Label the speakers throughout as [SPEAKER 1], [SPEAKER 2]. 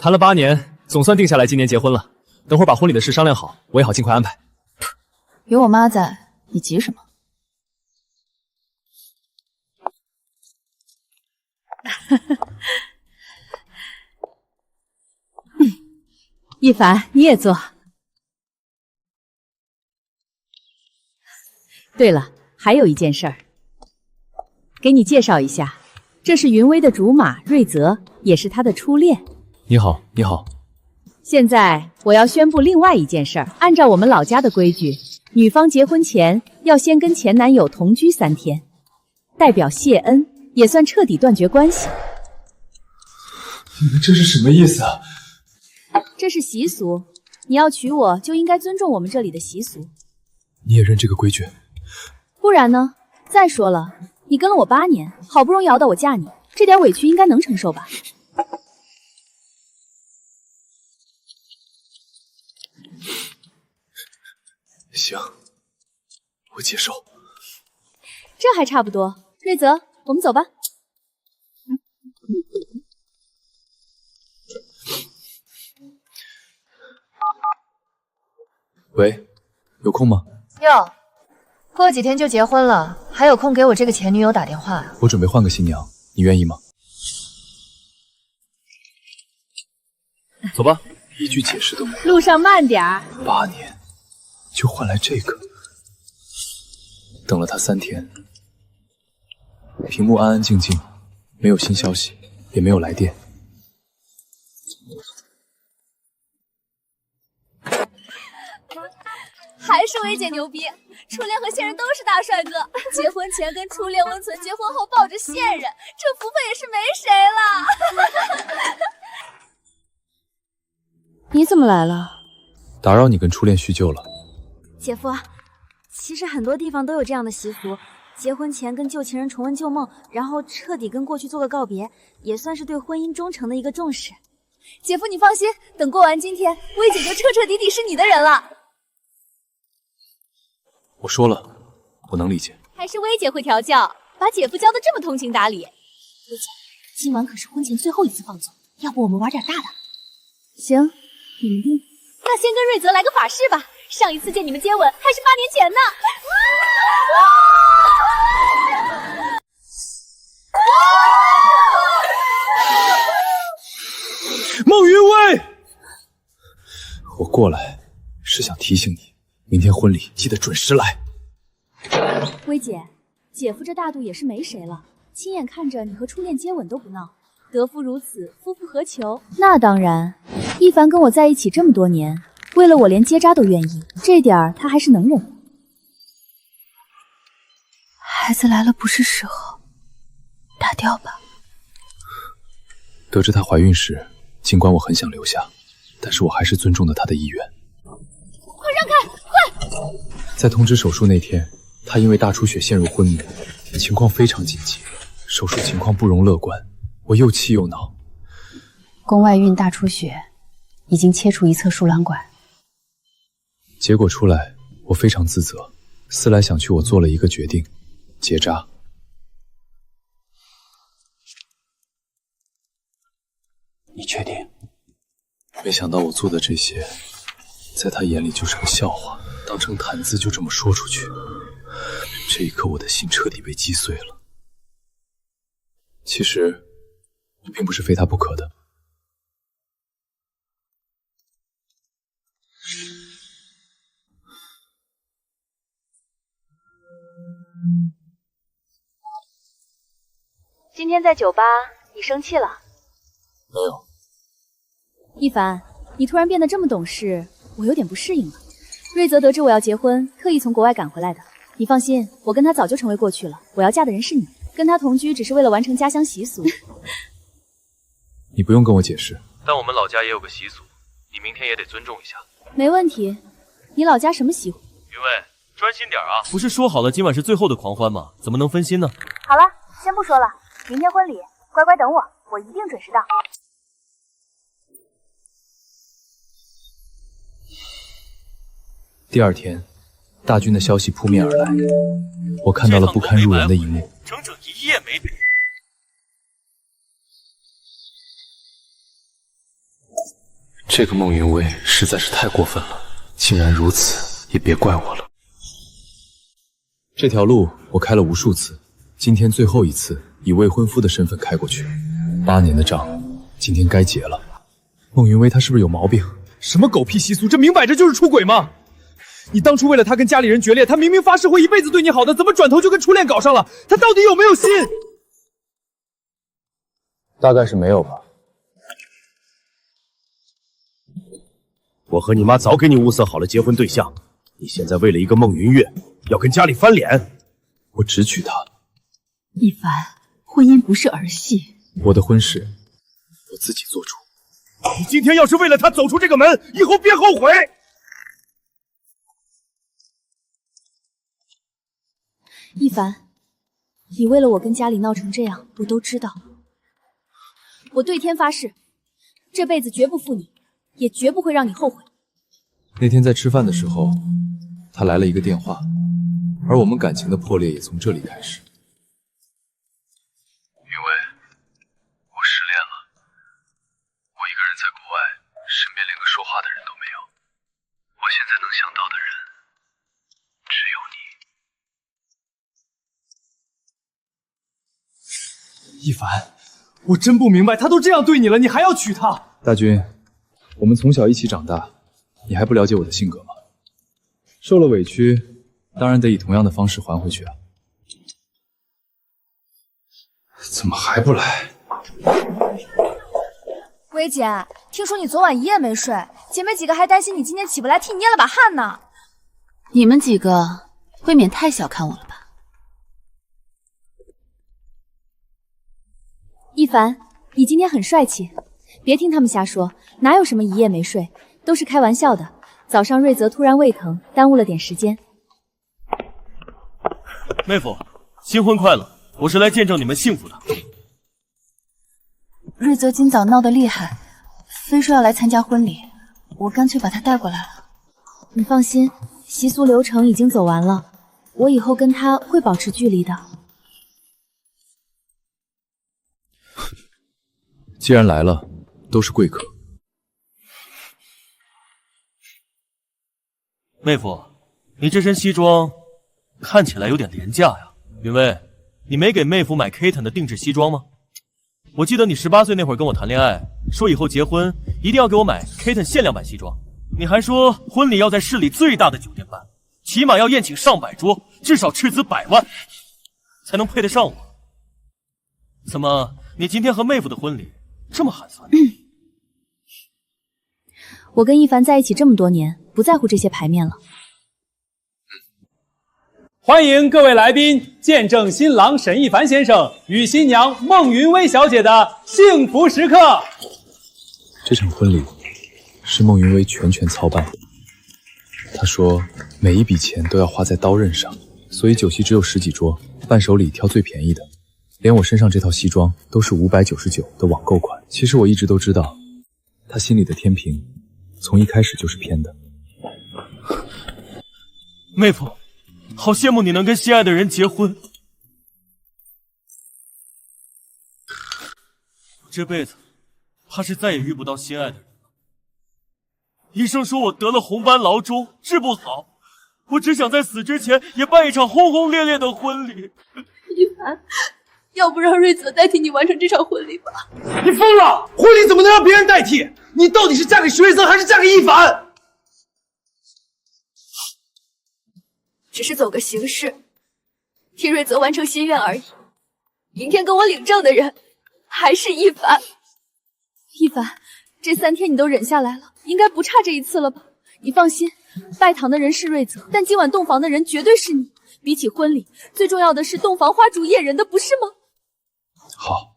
[SPEAKER 1] 谈了8年，总算定下来今年结婚了。等会儿把婚礼的事商量好，我也好尽快安排。
[SPEAKER 2] 有我妈在，你急什么？
[SPEAKER 3] 一凡，你也坐。对了，还有一件事儿，给你介绍一下，这是云威的竹马瑞泽，也是他的初恋。
[SPEAKER 1] 你好，你好。
[SPEAKER 3] 现在我要宣布另外一件事儿，按照我们老家的规矩，女方结婚前要先跟前男友同居3天，代表谢恩，也算彻底断绝关系。
[SPEAKER 1] 你们这是什么意思啊？
[SPEAKER 2] 这是习俗，你要娶我就应该尊重我们这里的习俗。
[SPEAKER 1] 你也认这个规矩？
[SPEAKER 2] 不然呢？再说了，你跟了我8年，好不容易熬到我嫁你，这点委屈应该能承受吧？
[SPEAKER 1] 行，我接受。
[SPEAKER 2] 这还差不多。瑞泽，我们走吧。
[SPEAKER 1] 喂，有空吗？
[SPEAKER 4] 哟，过几天就结婚了，还有空给我这个前女友打电话啊？
[SPEAKER 1] 我准备换个新娘，你愿意吗？走吧，一句解释都没有。
[SPEAKER 3] 路上慢点儿。
[SPEAKER 1] 8年，就换来这个。等了他3天，屏幕安安静静，没有新消息，也没有来电。
[SPEAKER 2] 还是薇姐牛逼，初恋和现任都是大帅哥，结婚前跟初恋温存，结婚后抱着现任，这福分也是没谁了。
[SPEAKER 3] 你怎么来了？
[SPEAKER 1] 打扰你跟初恋叙旧了。
[SPEAKER 5] 姐夫，其实很多地方都有这样的习俗，结婚前跟旧情人重温旧梦，然后彻底跟过去做个告别，也算是对婚姻忠诚的一个重视。
[SPEAKER 2] 姐夫你放心，等过完今天，薇姐就彻彻底底是你的人了。
[SPEAKER 1] 我说了，我能理解。
[SPEAKER 2] 还是薇姐会调教，把姐夫教的这么通情达理。薇姐，今晚可是婚前最后一次放纵，要不我们玩点大的？
[SPEAKER 3] 行，你们定。
[SPEAKER 2] 那先跟瑞泽来个法式吧，上一次见你们接吻还是8年前呢。
[SPEAKER 1] 孟云威，我过来是想提醒你，明天婚礼记得准时来。
[SPEAKER 2] 薇姐，姐夫这大度也是没谁了，亲眼看着你和初恋接吻都不闹，得夫如此，夫复何求？那当然，一凡跟我在一起这么多年，为了我连结扎都愿意，这点儿他还是能忍的。
[SPEAKER 6] 孩子来了不是时候，打掉吧。
[SPEAKER 1] 得知她怀孕时，尽管我很想留下，但是我还是尊重了她的意愿。
[SPEAKER 2] 快让开，快！
[SPEAKER 1] 在通知手术那天，她因为大出血陷入昏迷，情况非常紧急，手术情况不容乐观。我又气又恼。
[SPEAKER 6] 宫外孕大出血，已经切除一侧输卵管。
[SPEAKER 1] 结果出来，我非常自责。思来想去，我做了一个决定，结扎。
[SPEAKER 7] 你确定？
[SPEAKER 1] 没想到我做的这些，在他眼里就是个笑话，当成谈资就这么说出去。这一刻，我的心彻底被击碎了。其实，我并不是非他不可的。
[SPEAKER 5] 今天在酒吧，你生气了？
[SPEAKER 1] 没有。
[SPEAKER 2] 一凡，你突然变得这么懂事，我有点不适应了。瑞泽得知我要结婚，特意从国外赶回来的。你放心，我跟他早就成为过去了。我要嫁的人是你，跟他同居只是为了完成家乡习俗。
[SPEAKER 1] 你不用跟我解释。
[SPEAKER 8] 但我们老家也有个习俗，你明天也得尊重一下。
[SPEAKER 2] 没问题。你老家什么习俗？
[SPEAKER 8] 云卫，专心点啊！不是说好了今晚是最后的狂欢吗？怎么能分心呢？
[SPEAKER 5] 好了，先不说了，明天婚礼，乖乖等我，我一定准时到。
[SPEAKER 1] 第二天，大军的消息扑面而来，我看到了不堪入眼的一幕。
[SPEAKER 8] 整整1夜没。
[SPEAKER 1] 这个孟云威实在是太过分了，既然如此，也别怪我了。这条路我开了无数次，今天最后一次以未婚夫的身份开过去，8年的账，今天该结了。孟云威他是不是有毛病？
[SPEAKER 9] 什么狗屁习俗，这明摆着就是出轨嘛！你当初为了他跟家里人决裂，他明明发誓会一辈子对你好的，怎么转头就跟初恋搞上了？他到底有没有心？
[SPEAKER 1] 大概是没有吧。
[SPEAKER 10] 我和你妈早给你物色好了结婚对象，你现在为了一个孟云月，要跟家里翻脸？
[SPEAKER 1] 我只娶她。
[SPEAKER 3] 一凡，婚姻不是儿戏。
[SPEAKER 1] 我的婚事，我自己做主。
[SPEAKER 10] 你今天要是为了他走出这个门，以后别后悔。
[SPEAKER 2] 一凡，你为了我跟家里闹成这样，我都知道。我对天发誓，这辈子绝不负你，也绝不会让你后悔。
[SPEAKER 1] 那天在吃饭的时候，他来了一个电话，而我们感情的破裂也从这里开始。
[SPEAKER 11] 云威，我失恋了，我一个人在国外，身边连个说话的人都没有。我现在能想到的人，只有
[SPEAKER 9] 你。一凡，我真不明白，他都这样对你了，你还要娶她？
[SPEAKER 1] 大军，我们从小一起长大，你还不了解我的性格吗？受了委屈，当然得以同样的方式还回去啊！怎么还不来？
[SPEAKER 5] 薇姐，听说你昨晚一夜没睡，姐妹几个还担心你今天起不来，替你捏了把汗呢。
[SPEAKER 6] 你们几个未免太小看我了吧？
[SPEAKER 2] 一凡，你今天很帅气，别听他们瞎说，哪有什么一夜没睡，都是开玩笑的。早上瑞泽突然胃疼，耽误了点时间。
[SPEAKER 8] 妹夫，新婚快乐！我是来见证你们幸福的。
[SPEAKER 6] 瑞泽今早闹得厉害，非说要来参加婚礼，我干脆把他带过来了。
[SPEAKER 2] 你放心，习俗流程已经走完了，我以后跟他会保持距离的。
[SPEAKER 1] 既然来了，都是贵客。
[SPEAKER 8] 妹夫，你这身西装看起来有点廉价呀。云威，你没给妹夫买 Kitten 的定制西装吗？我记得你18岁那会儿跟我谈恋爱，说以后结婚一定要给我买 Kitten 限量版西装。你还说婚礼要在市里最大的酒店办，起码要宴请上百桌，至少斥资100万，才能配得上我。怎么，你今天和妹夫的婚礼这么寒酸？
[SPEAKER 2] 我跟一凡在一起这么多年，不在乎这些牌面了。
[SPEAKER 9] 欢迎各位来宾见证新郎沈一凡先生与新娘孟云威小姐的幸福时刻。
[SPEAKER 1] 这场婚礼是孟云威全权操办的。他说每一笔钱都要花在刀刃上，所以酒席只有10几桌，伴手礼挑最便宜的。连我身上这套西装都是599的网购款。其实我一直都知道，他心里的天平从一开始就是偏的。
[SPEAKER 8] 妹夫，好羡慕你能跟心爱的人结婚。我这辈子怕是再也遇不到心爱的人了。医生说我得了红斑狼疮，治不好。我只想在死之前也办一场轰轰烈烈的婚礼。
[SPEAKER 12] 一凡，要不让瑞泽代替你完成这场婚礼吧？
[SPEAKER 9] 你疯了！婚礼怎么能让别人代替？你到底是嫁给徐瑞泽还是嫁给一凡？
[SPEAKER 12] 只是走个形式，替瑞泽完成心愿而已。明天跟我领证的人还是一凡。
[SPEAKER 2] 一凡，这3天你都忍下来了，应该不差这一次了吧？你放心，拜堂的人是瑞泽，但今晚洞房的人绝对是你。比起婚礼，最重要的是洞房花烛夜人的，不是吗？
[SPEAKER 1] 好。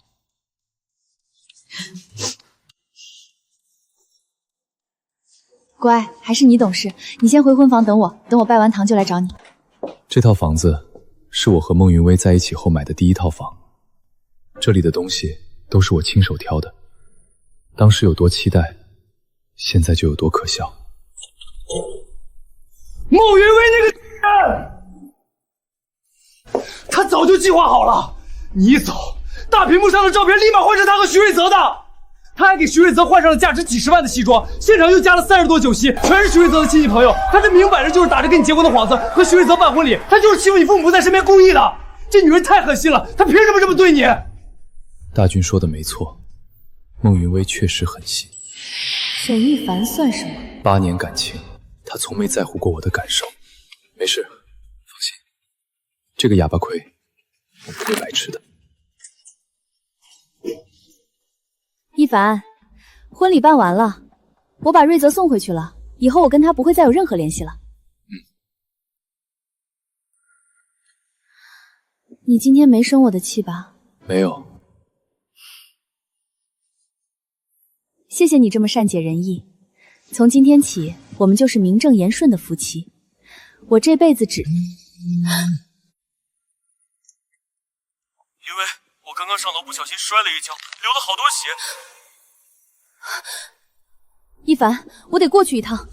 [SPEAKER 2] 乖，还是你懂事。你先回婚房等我，等我拜完堂就来找你。
[SPEAKER 1] 这套房子是我和孟云威在一起后买的第1套房，这里的东西都是我亲手挑的。当时有多期待，现在就有多可笑。
[SPEAKER 9] 孟云威那个他早就计划好了，你一走，大屏幕上的照片立马换成他和徐瑞泽的。他还给徐瑞泽换上了价值几十万的西装，现场又加了30多酒席，全是徐瑞泽的亲戚朋友。他这明摆着就是打着跟你结婚的幌子和徐瑞泽办婚礼，他就是欺负你父母不在身边故意的。这女人太狠心了，她凭什么这么对你？
[SPEAKER 1] 大军说的没错，孟云薇确实狠心。
[SPEAKER 2] 沈一凡算什么
[SPEAKER 1] ？8年感情，他从没在乎过我的感受。没事，放心，这个哑巴亏我不会白吃的。
[SPEAKER 2] 一凡，婚礼办完了，我把瑞泽送回去了，以后我跟他不会再有任何联系了。你今天没生我的气吧？
[SPEAKER 1] 没有。
[SPEAKER 2] 谢谢你这么善解人意。从今天起，我们就是名正言顺的夫妻。我这辈子只……
[SPEAKER 8] 云薇，我刚刚上楼不小心摔了一跤，流了好多血。
[SPEAKER 2] 一凡，我得过去一趟。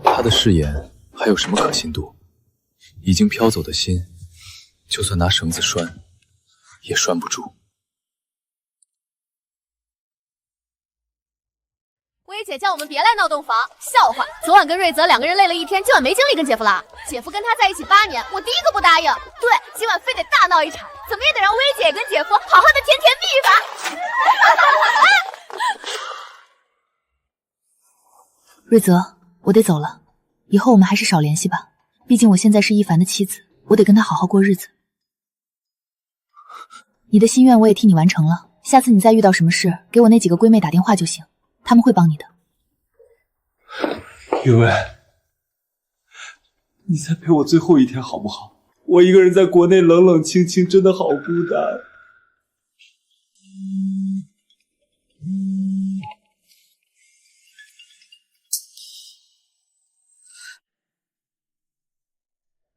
[SPEAKER 1] 他的誓言还有什么可信度？已经飘走的心，就算拿绳子拴，也拴不住。
[SPEAKER 12] 薇姐叫我们别来闹洞房，笑话！昨晚跟瑞泽2个人累了一天，今晚没精力跟姐夫了。姐夫跟他在一起8年，我第一个不答应。对，今晚非得大闹一场，怎么也得让薇姐跟姐夫好好的甜甜蜜一把。
[SPEAKER 6] 瑞泽，我得走了，以后我们还是少联系吧。毕竟我现在是一凡的妻子，我得跟他好好过日子。你的心愿我也替你完成了，下次你再遇到什么事，给我那几个闺妹打电话就行，他们会帮你的。
[SPEAKER 9] 云薇，你再陪我最后一天好不好？我一个人在国内冷冷清清，真的好孤单。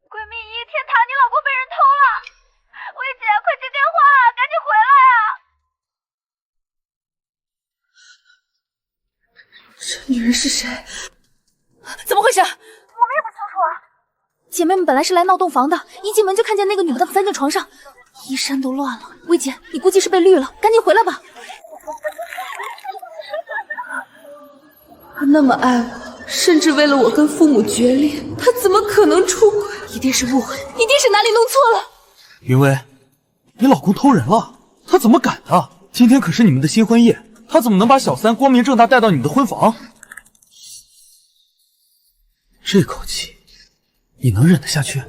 [SPEAKER 12] 闺蜜姨，天塌！你老公被人偷了！薇姐，快接电话，赶紧回来啊！
[SPEAKER 5] 这女人是谁？怎么回事？我们也不清楚啊。姐妹们本来是来闹洞房的，一进门就看见那个女的瘫在床上，衣衫都乱了。薇姐，你估计是被绿了，赶紧回来吧。
[SPEAKER 12] 他那么爱我，甚至为了我跟父母决裂，他怎么可能出轨？一定是误会，一定是哪里弄错了。
[SPEAKER 9] 云薇，你老公偷人了，他怎么敢呢？今天可是你们的新婚夜，他怎么能把小三光明正大带到你们的婚房？这口气，你能忍得下去？
[SPEAKER 5] 薇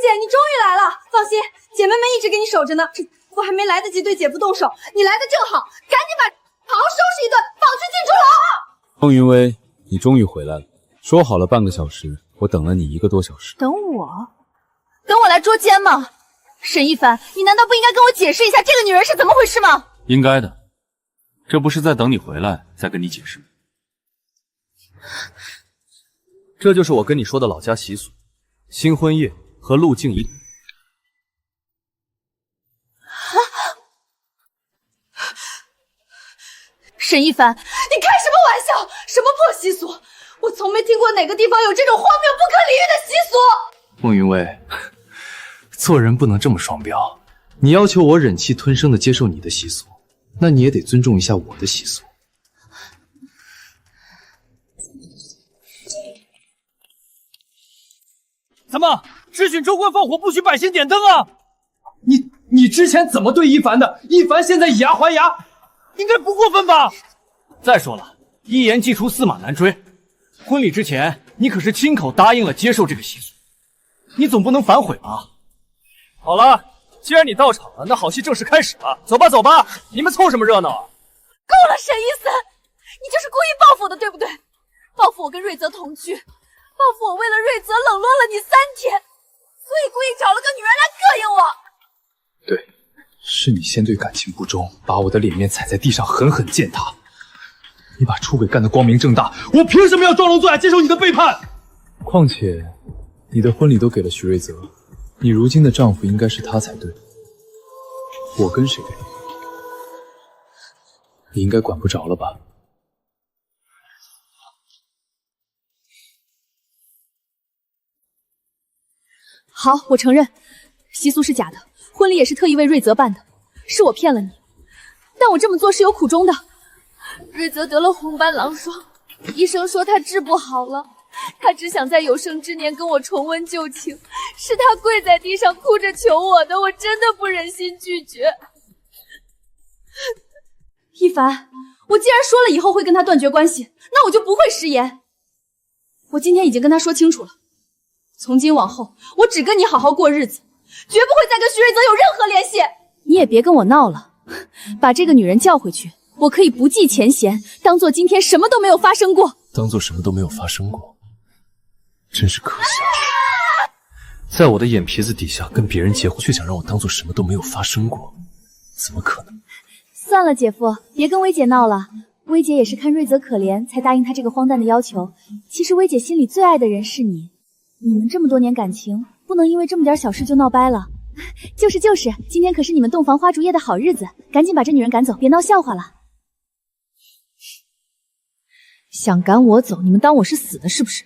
[SPEAKER 5] 姐，你终于来了！放心，姐妹们一直给你守着呢。这我还没来得及对姐夫动手，你来的正好，赶紧好好收拾一顿，绑去进出牢。
[SPEAKER 1] 孟云薇，你终于回来了。说好了半个小时，我等了你1个多小时。
[SPEAKER 2] 等我来捉奸吗？沈一凡，你难道不应该跟我解释一下这个女人是怎么回事吗？
[SPEAKER 7] 应该的，这不是在等你回来再跟你解释吗？
[SPEAKER 8] 这就是我跟你说的老家习俗，新婚夜和陆静怡。
[SPEAKER 5] 沈一凡，你开什么玩笑？什么破习俗？我从没听过哪个地方有这种荒谬不可理喻的习俗。
[SPEAKER 1] 孟云薇，做人不能这么双标。你要求我忍气吞声的接受你的习俗，那你也得尊重一下我的习俗。
[SPEAKER 9] 怎么只许州官放火，不许百姓点灯啊？你之前怎么对一凡的？一凡现在以牙还牙，应该不过分吧？
[SPEAKER 13] 再说了，一言既出，驷马难追。婚礼之前，你可是亲口答应了接受这个习俗，你总不能反悔吧？
[SPEAKER 9] 好了，既然你到场了，那好戏正式开始了。走吧走吧，你们凑什么热闹啊？
[SPEAKER 5] 够了，沈一森，你就是故意报复的，对不对？报复我跟瑞泽同居，报复我为了瑞泽冷落了你3天，所以故意找了个女人来膈应我。
[SPEAKER 1] 对，是你先对感情不忠，把我的脸面踩在地上，狠狠践踏。你把出轨干得光明正大，我凭什么要装聋作哑接受你的背叛？况且，你的婚礼都给了徐瑞泽，你如今的丈夫应该是他才对。我跟谁给？你应该管不着了吧？
[SPEAKER 2] 好，我承认，习俗是假的，婚礼也是特意为瑞泽办的，是我骗了你。但我这么做是有苦衷的。
[SPEAKER 5] 瑞泽得了红斑狼疮，医生说他治不好了，他只想在有生之年跟我重温旧情，是他跪在地上哭着求我的，我真的不忍心拒绝。
[SPEAKER 2] 一凡，我既然说了以后会跟他断绝关系，那我就不会食言。我今天已经跟他说清楚了，从今往后我只跟你好好过日子，绝不会再跟徐瑞泽有任何联系。你也别跟我闹了，把这个女人叫回去，我可以不计前嫌，当做今天什么都没有发生过。
[SPEAKER 1] 当做什么都没有发生过，真是可笑。在我的眼皮子底下跟别人结婚，却想让我当做什么都没有发生过，怎么可能？
[SPEAKER 2] 算了，姐夫，别跟薇姐闹了。薇姐也是看瑞泽可怜，才答应他这个荒诞的要求。其实薇姐心里最爱的人是你，你们这么多年感情，不能因为这么点小事就闹掰了。就是，今天可是你们洞房花烛夜的好日子，赶紧把这女人赶走，别闹笑话了。
[SPEAKER 3] 想赶我走，你们当我是死的是不是？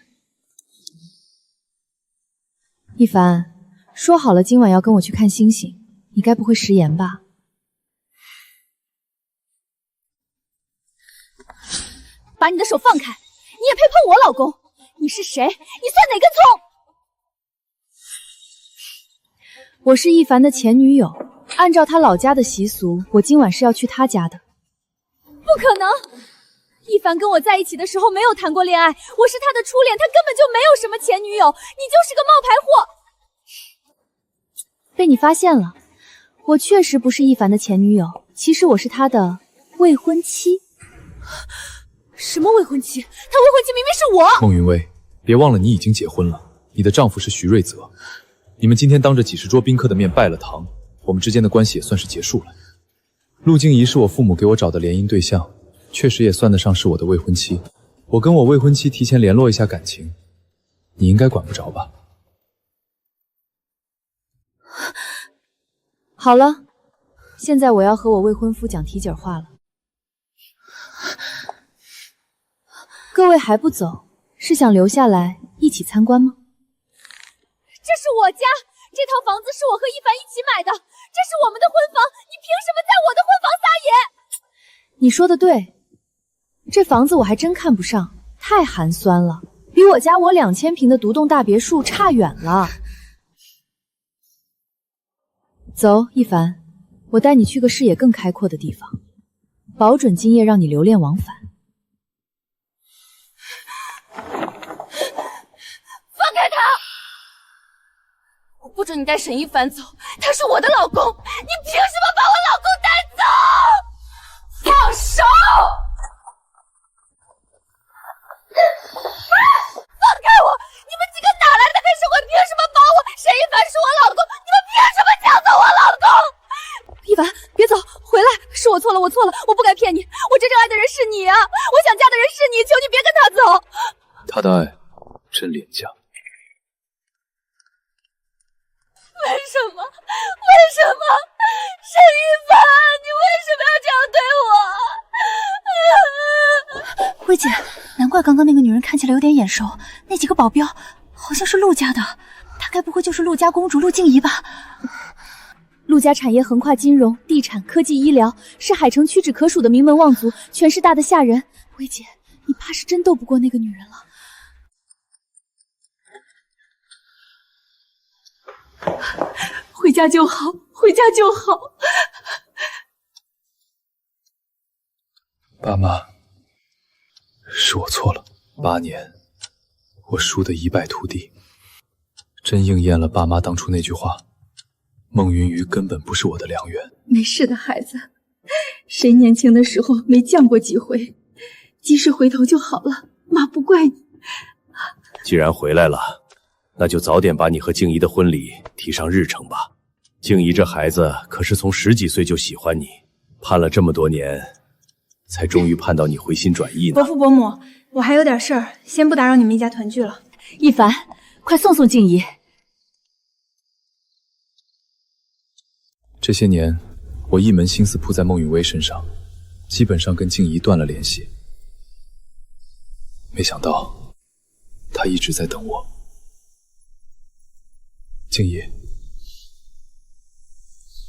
[SPEAKER 3] 一凡，说好了今晚要跟我去看星星，你该不会食言吧？
[SPEAKER 2] 把你的手放开！你也配碰我老公？你是谁？你算哪根葱？
[SPEAKER 3] 我是一凡的前女友，按照他老家的习俗，我今晚是要去他家的。
[SPEAKER 2] 不可能！一凡跟我在一起的时候没有谈过恋爱，我是他的初恋，他根本就没有什么前女友，你就是个冒牌货！
[SPEAKER 3] 被你发现了，我确实不是一凡的前女友，其实我是他的未婚妻。
[SPEAKER 2] 什么未婚妻？他未婚妻明明是我！
[SPEAKER 1] 孟云薇，别忘了你已经结婚了，你的丈夫是徐瑞泽。你们今天当着几十桌宾客的面拜了堂，我们之间的关系也算是结束了。陆静怡是我父母给我找的联姻对象，确实也算得上是我的未婚妻。我跟我未婚妻提前联络一下感情，你应该管不着吧？
[SPEAKER 3] 好了，现在我要和我未婚夫讲提景话了。各位还不走，是想留下来一起参观吗？
[SPEAKER 2] 这是我家，这套房子是我和一凡一起买的，这是我们的婚房，你凭什么在我的婚房撒野？
[SPEAKER 3] 你说的对，这房子我还真看不上，太寒酸了，比我家我2000平的独栋大别墅差远了。走，一凡，我带你去个视野更开阔的地方，保准今夜让你流连忘返。
[SPEAKER 5] 放开他！我不准你带沈一凡走，他是我的老公，你凭什么把我老公带走？放手！放开我！你们几个哪来的黑社会？凭什么把我？沈一凡是我老公，你们凭什么抢走我老公？
[SPEAKER 2] 一凡，别走，回来！是我错了，我错了，我不该骗你，我真正爱的人是你啊！我想嫁的人是你，求你别跟他走。
[SPEAKER 1] 他的爱真廉价。
[SPEAKER 5] 为什么？为什么？沈一凡，你为什么要这样对我？
[SPEAKER 6] 薇姐，难怪刚刚那个女人看起来有点眼熟，那几个保镖好像是陆家的，她该不会就是陆家公主陆静怡吧？
[SPEAKER 2] 陆家产业横跨金融、地产、科技、医疗，是海城屈指可数的名门望族，权势大得吓人。薇姐，你怕是真斗不过那个女人了。回家就好，回家就好。
[SPEAKER 1] 爸妈，是我错了。8年，我输得一败涂地，真应验了爸妈当初那句话：孟云瑜根本不是我的良缘。
[SPEAKER 2] 没事的，孩子，谁年轻的时候没犟过几回？及时回头就好了，妈不怪你。
[SPEAKER 10] 既然回来了，那就早点把你和静怡的婚礼提上日程吧。静怡这孩子可是从10几岁就喜欢你，盼了这么多年，才终于盼到你回心转意呢。
[SPEAKER 14] 伯父伯母，我还有点事儿，先不打扰你们一家团聚了。
[SPEAKER 2] 一凡，快送送静怡。
[SPEAKER 1] 这些年，我一门心思扑在孟雨薇身上，基本上跟静怡断了联系。没想到，她一直在等我。静怡，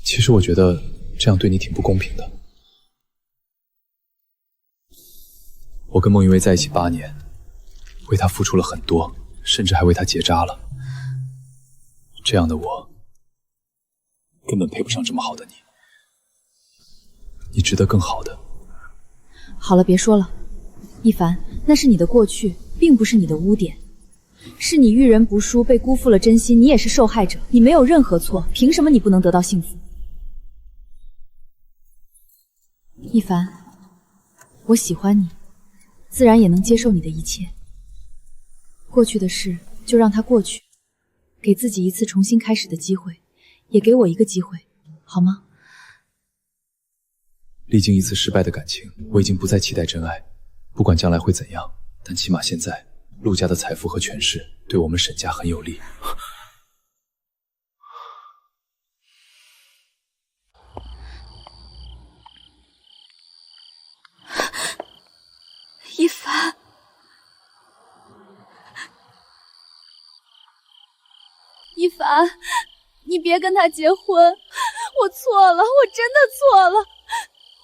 [SPEAKER 1] 其实我觉得这样对你挺不公平的。我跟孟云薇在一起8年，为她付出了很多，甚至还为她结扎了。这样的我，根本配不上这么好的你。你值得更好的。
[SPEAKER 2] 好了，别说了，一凡，那是你的过去，并不是你的污点。是你遇人不淑，被辜负了真心，你也是受害者，你没有任何错，凭什么你不能得到幸福？一凡，我喜欢你，自然也能接受你的一切。过去的事就让它过去，给自己一次重新开始的机会，也给我一个机会，好吗？
[SPEAKER 1] 历经一次失败的感情，我已经不再期待真爱，不管将来会怎样，但起码现在，陆家的财富和权势对我们沈家很有利。
[SPEAKER 5] 一凡，
[SPEAKER 2] 一凡，你别跟他结婚，我错了，我真的错了。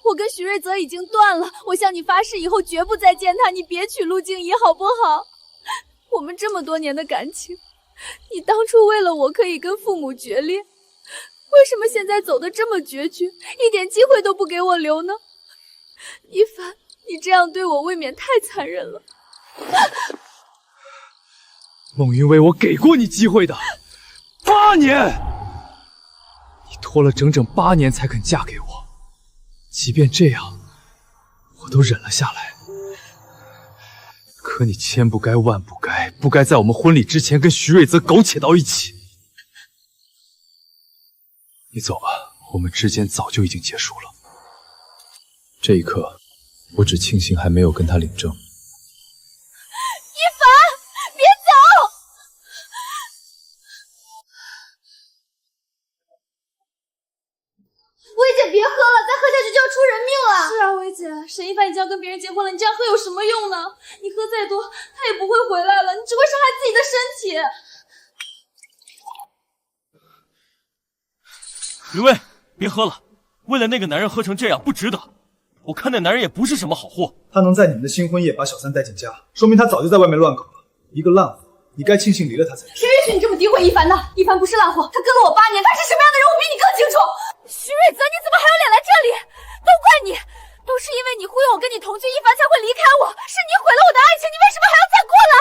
[SPEAKER 2] 我跟徐瑞泽已经断了，我向你发誓，以后绝不再见他。你别娶陆静怡，好不好？我们这么多年的感情，你当初为了我可以跟父母决裂，为什么现在走得这么决绝，一点机会都不给我留呢？一凡，你这样对我未免太残忍了。
[SPEAKER 1] 孟云薇，我给过你机会的，8年，你拖了整整8年才肯嫁给我。即便这样，我都忍了下来。可你千不该万不该，不该在我们婚礼之前跟徐瑞泽苟且到一起。你走吧，我们之间早就已经结束了。这一刻，我只庆幸还没有跟他领证。
[SPEAKER 2] 一凡，别走！
[SPEAKER 12] 薇姐，别喝了，再喝下去就要出人命了。
[SPEAKER 5] 是啊，薇姐，沈一凡已经要跟别人结婚了，你这样喝有什么用呢？你喝再多，他也不会回来了，你只会伤害自己的身体。
[SPEAKER 8] 云薇，别喝了，为了那个男人喝成这样不值得。我看那男人也不是什么好货。
[SPEAKER 9] 他能在你们的新婚夜把小三带进家，说明他早就在外面乱搞了。一个烂货，你该庆幸离了他才是。
[SPEAKER 5] 谁允许你这么诋毁一凡的？一凡不是烂货，他跟了我8年，他是什么样的人，我比你更清楚。
[SPEAKER 2] 徐瑞泽，你怎么还有脸来这里？都怪你，都是因为你忽悠我跟你同居，一凡才会离开我，是你毁了我的爱情，你为什么还要再过来？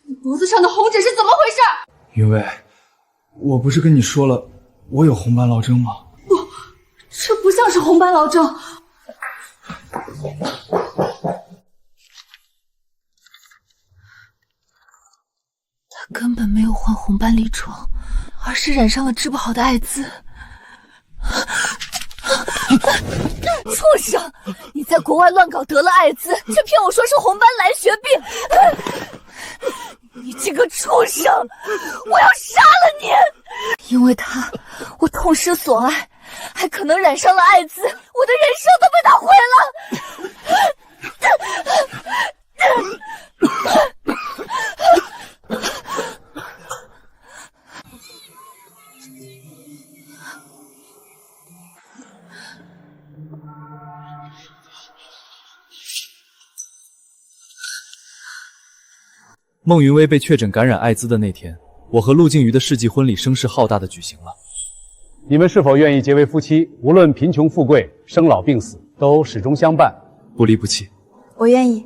[SPEAKER 5] 你脖子上的红纸是怎么回事？
[SPEAKER 9] 云薇，我不是跟你说了，我有红斑狼症吗？
[SPEAKER 5] 不，这不像是红斑狼症。他根本没有患红斑离疮，而是染上了治不好的艾滋。
[SPEAKER 2] 畜生！你在国外乱搞得了艾滋，却骗我说是红斑蓝血病！你这个畜生！我要杀了你！因为他，我痛失所爱，还可能染上了艾滋，我的人生都被他毁了！
[SPEAKER 1] 孟云薇被确诊感染艾滋的那天，我和陆静瑜的世纪婚礼声势浩大的举行了。
[SPEAKER 15] 你们是否愿意结为夫妻？无论贫穷富贵、生老病死，都始终相伴，
[SPEAKER 1] 不离不弃。
[SPEAKER 5] 我愿意。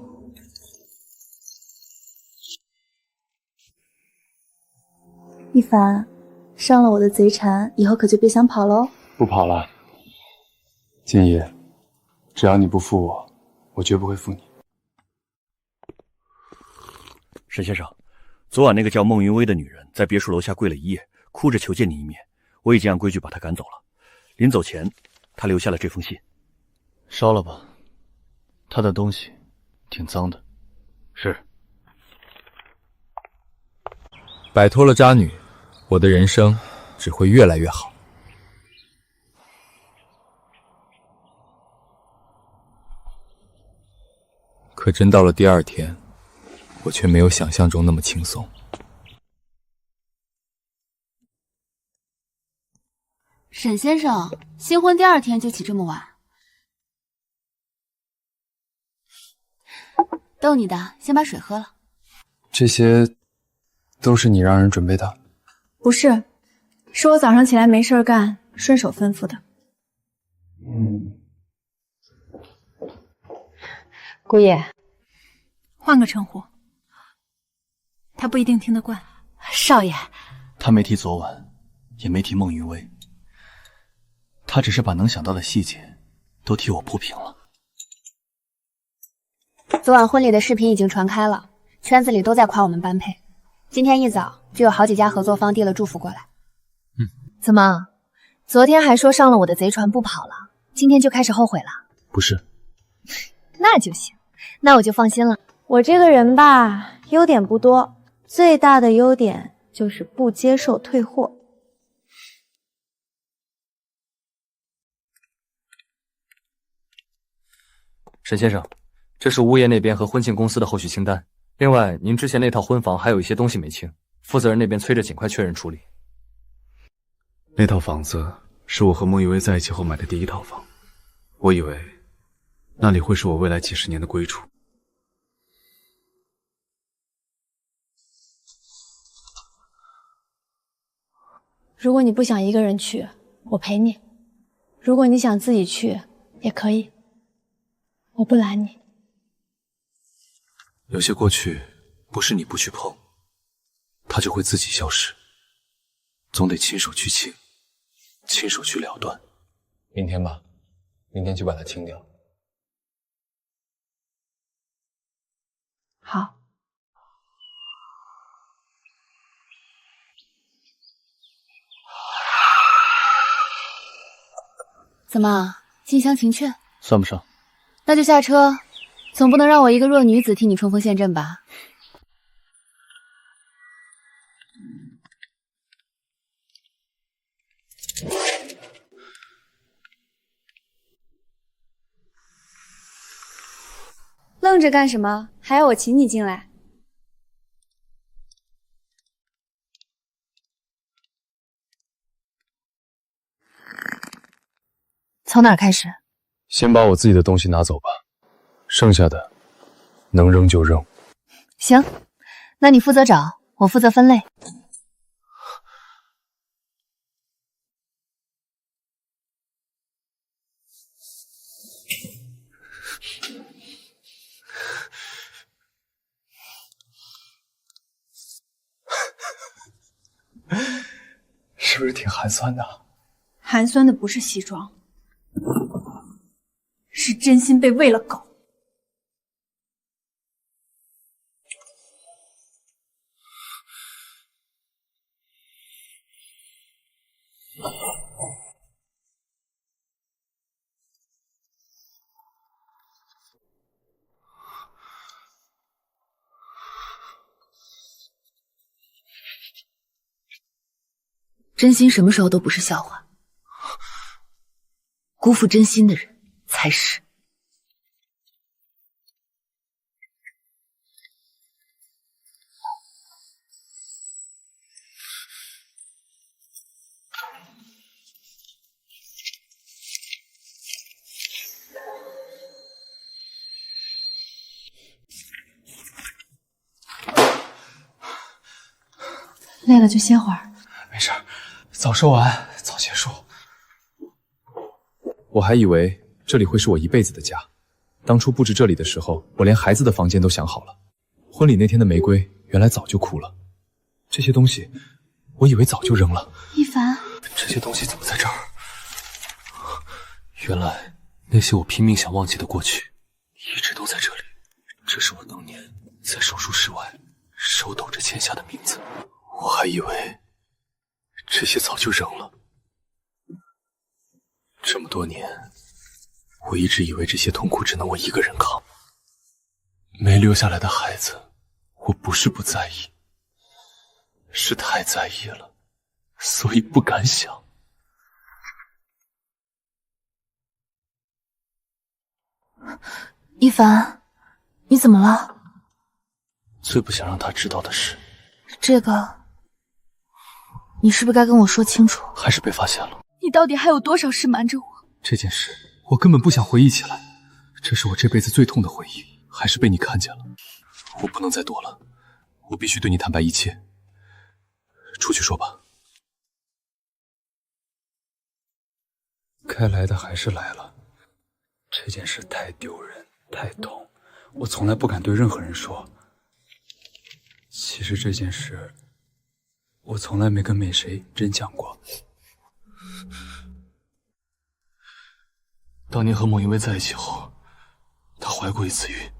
[SPEAKER 6] 一凡，上了我的贼船，以后可就别想跑喽。
[SPEAKER 11] 不跑了，静怡，只要你不负我，我绝不会负你。
[SPEAKER 8] 沈先生，昨晚那个叫孟云薇的女人在别墅楼下跪了1夜，哭着求见你一面，我已经按规矩把她赶走了。临走前，她留下了这封信。
[SPEAKER 13] 烧了吧，她的东西挺脏的。
[SPEAKER 8] 是。
[SPEAKER 1] 摆脱了渣女，我的人生只会越来越好。可真到了第2天，我却没有想象中那么轻松。
[SPEAKER 2] 沈先生，新婚第2天就起这么晚？逗你的，先把水喝了。
[SPEAKER 16] 这些都是你让人准备的？
[SPEAKER 14] 不是，是我早上起来没事干，顺手吩咐的。
[SPEAKER 3] 姑爷，
[SPEAKER 14] 换个称呼，他不一定听得惯。
[SPEAKER 3] 少爷，
[SPEAKER 7] 他没提昨晚，也没提孟云薇，他只是把能想到的细节都替我铺平了。
[SPEAKER 12] 昨晚婚礼的视频已经传开了，圈子里都在夸我们般配。今天一早就有好几家合作方递了祝福过来。怎么，昨天还说上了我的贼船不跑了，今天就开始后悔了？
[SPEAKER 1] 不是，
[SPEAKER 12] 那就行，那我就放心了。
[SPEAKER 17] 我这个人吧，优点不多，最大的优点就是不接受退货。
[SPEAKER 7] 沈先生，这是物业那边和婚庆公司的后续清单。另外，您之前那套婚房还有一些东西没清，负责人那边催着尽快确认处理。
[SPEAKER 11] 那套房子是我和孟玉薇在一起后买的第1套房，我以为那里会是我未来几10年的归处。
[SPEAKER 17] 如果你不想一个人去，我陪你；如果你想自己去，也可以，我不拦你。
[SPEAKER 1] 有些过去不是你不去碰，它就会自己消失，总得亲手去清，亲手去了断。明天吧，明天就把它清掉。
[SPEAKER 17] 好。
[SPEAKER 2] 怎么，近乡情怯？
[SPEAKER 7] 算不上。
[SPEAKER 2] 那就下车，总不能让我一个弱女子替你冲锋陷阵吧？
[SPEAKER 14] 愣着干什么？还要我请你进来？
[SPEAKER 12] 从哪儿开始？
[SPEAKER 1] 先把我自己的东西拿走吧，剩下的能扔就扔。
[SPEAKER 12] 行，那你负责找，我负责分类。
[SPEAKER 16] 是不是挺寒酸的？
[SPEAKER 14] 寒酸的不是西装，是真心被喂了狗。
[SPEAKER 2] 真心什么时候都不是笑话，辜负真心的人才是。
[SPEAKER 14] 累了就歇会儿。
[SPEAKER 16] 没事，早说完早结束。
[SPEAKER 1] 我还以为这里会是我一辈子的家，当初布置这里的时候，我连孩子的房间都想好了。婚礼那天的玫瑰原来早就枯了，这些东西我以为早就扔了。
[SPEAKER 6] 一凡，
[SPEAKER 1] 这些东西怎么在这儿？原来那些我拼命想忘记的过去，一直都在这里。这是我当年在手术室外手抖着签下的名字。我还以为这些早就扔了。这么多年，我一直以为这些痛苦只能我一个人扛。没留下来的孩子，我不是不在意，是太在意了，所以不敢想。
[SPEAKER 2] 一凡，你怎么了？
[SPEAKER 1] 最不想让他知道的事。
[SPEAKER 5] 这个，你是不是该跟我说清楚？
[SPEAKER 1] 还是被发现了。
[SPEAKER 5] 你到底还有多少事瞒着我？
[SPEAKER 1] 这件事我根本不想回忆起来，这是我这辈子最痛的回忆，还是被你看见了。我不能再躲了，我必须对你坦白一切。出去说吧。该来的还是来了，这件事太丢人，太痛，我从来不敢对任何人说。其实这件事，我从来没跟美谁真讲过。当年和莫云薇在一起后，她怀过一次孕。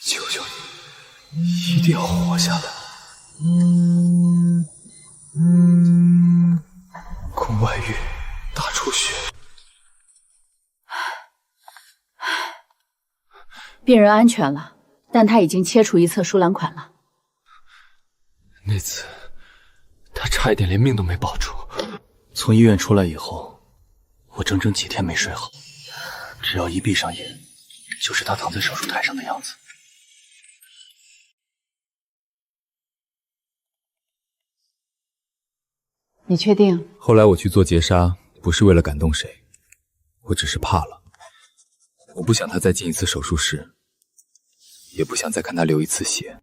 [SPEAKER 1] 求求你，一定要活下来。宫外孕，大出血。
[SPEAKER 3] 病人安全了，但他已经切除一侧输卵管了。
[SPEAKER 1] 那次，他差一点连命都没保住。从医院出来以后，我整整几天没睡好，只要一闭上眼，就是他躺在手术台上的样子。
[SPEAKER 3] 你确定？
[SPEAKER 16] 后来我去做截杀，不是为了感动谁，我只是怕了。我不想他再进一次手术室，也不想再看他流一次血。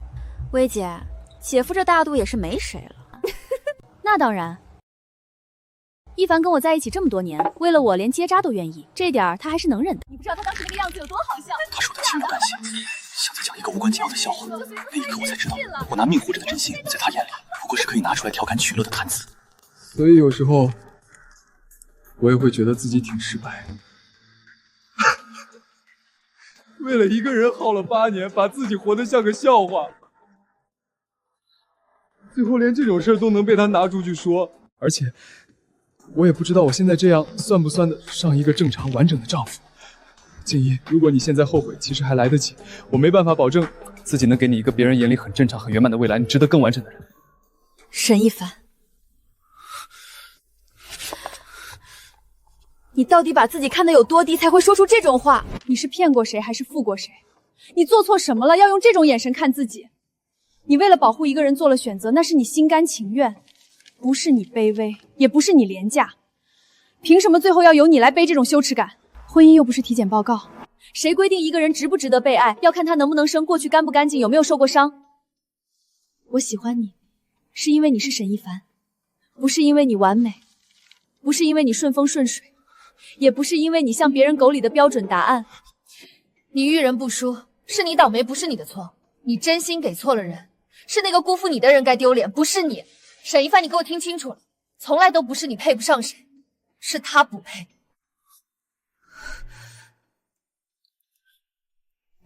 [SPEAKER 2] 薇姐，姐夫这大度也是没谁了。那当然，一凡跟我在一起这么多年，为了我连结扎都愿意，这点他还是能忍的。
[SPEAKER 12] 你不知道他当时那个样子有多好笑。
[SPEAKER 1] 他说他心不甘心，想再讲一个无关紧要的笑话。那一刻我才知道，我拿命护着的真心，在他眼里不过是可以拿出来调侃取乐的谈资。
[SPEAKER 16] 所以有时候我也会觉得自己挺失败的。为了一个人耗了8年，把自己活得像个笑话，最后连这种事都能被他拿出去说。而且我也不知道我现在这样算不算得上一个正常完整的丈夫。静怡，如果你现在后悔，其实还来得及。我没办法保证自己能给你一个别人眼里很正常很圆满的未来，你值得更完整的人。
[SPEAKER 5] 沈一凡，你到底把自己看得有多低，才会说出这种话？
[SPEAKER 2] 你是骗过谁还是负过谁？你做错什么了，要用这种眼神看自己？你为了保护一个人做了选择，那是你心甘情愿，不是你卑微，也不是你廉价。凭什么最后要由你来背这种羞耻感？婚姻又不是体检报告，谁规定一个人值不值得被爱，要看他能不能生，过去干不干净，有没有受过伤。我喜欢你，是因为你是沈一凡，不是因为你完美，不是因为你顺风顺水，也不是因为你像别人狗里的标准答案。
[SPEAKER 4] 你遇人不淑，是你倒霉，不是你的错。你真心给错了人，是那个辜负你的人该丢脸，不是你。沈一帆，你给我听清楚了，从来都不是你配不上谁，是他不配。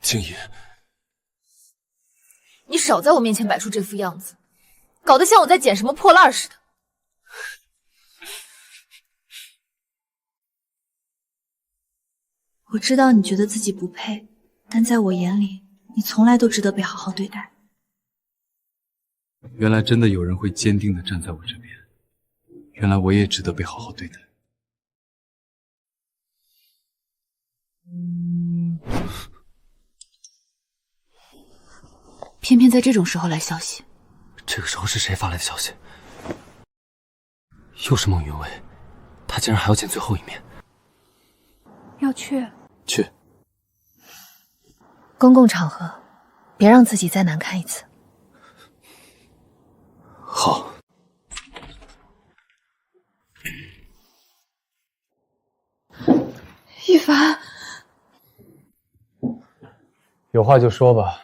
[SPEAKER 1] 静怡，
[SPEAKER 4] 你少在我面前摆出这副样子，搞得像我在捡什么破烂似的。
[SPEAKER 5] 我知道你觉得自己不配，但在我眼里，你从来都值得被好好对待。
[SPEAKER 16] 原来真的有人会坚定地站在我这边，原来我也值得被好好对待。
[SPEAKER 5] 偏偏在这种时候来消息。
[SPEAKER 1] 这个时候是谁发来的消息？又是孟云薇，她竟然还要见最后一面。
[SPEAKER 5] 要去？
[SPEAKER 1] 去。
[SPEAKER 4] 公共场合，别让自己再难看一次。
[SPEAKER 1] 好。
[SPEAKER 5] 一凡，
[SPEAKER 15] 有话就说吧，